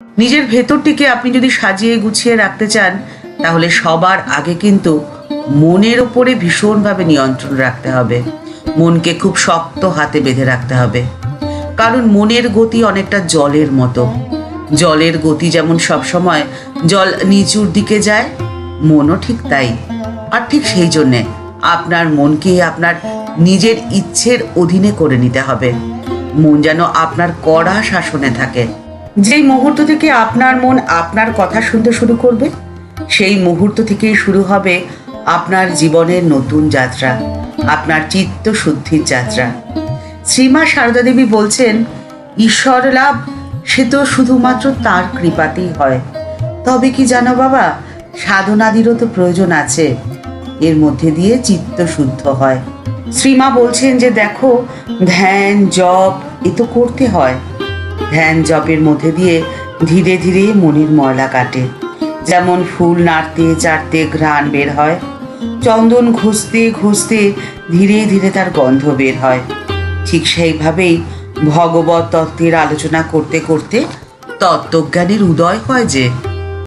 নিজের ভেতরটিকে আপনি যদি সাজিয়ে গুছিয়ে রাখতে চান, তাহলে সবার আগে কিন্তু মনের ওপরে ভীষণভাবে নিয়ন্ত্রণ রাখতে হবে। মনকে খুব শক্ত হাতে বেঁধে রাখতে হবে, কারণ মনের গতি অনেকটা জলের মতো। জলের গতি যেমন সবসময় জল নিচুর দিকে যায়, মনও ঠিক তাই। আর ঠিক সেই জন্যে আপনার মনকে আপনার নিজের ইচ্ছের অধীনে করে নিতে হবে। মন যেন আপনার কড়া শাসনে থাকে। যেই মুহূর্ত থেকে আপনার মন আপনার কথা শুনতে শুরু করবে, সেই মুহূর্ত থেকেই শুরু হবে আপনার জীবনের নতুন যাত্রা, আপনার চিত্ত শুদ্ধির যাত্রা। শ্রীমা সারদা দেবী বলছেন, ঈশ্বর লাভ সে তো শুধুমাত্র তার কৃপাতেই হয়। তবে কি জানো বাবা, সাধনাদিরও তো প্রয়োজন আছে, এর মধ্যে দিয়ে চিত্ত শুদ্ধ হয়। শ্রীমা বলছেন যে দেখো, ধ্যান জপ এ তো করতে হয়। ধ্যান জপের মধ্যে দিয়ে ধীরে ধীরে মনের ময়লা কাটে। যেমন ফুল নাড়তে চাড়তে ঘ্রাণ বের হয়, চন্দন ঘষতে ঘষতে ধীরে ধীরে তার গন্ধ বের হয়। ঠিক সেইভাবেই ভগবত তত্ত্বের আলোচনা করতে করতে তত্ত্বজ্ঞানের উদয় হয় যে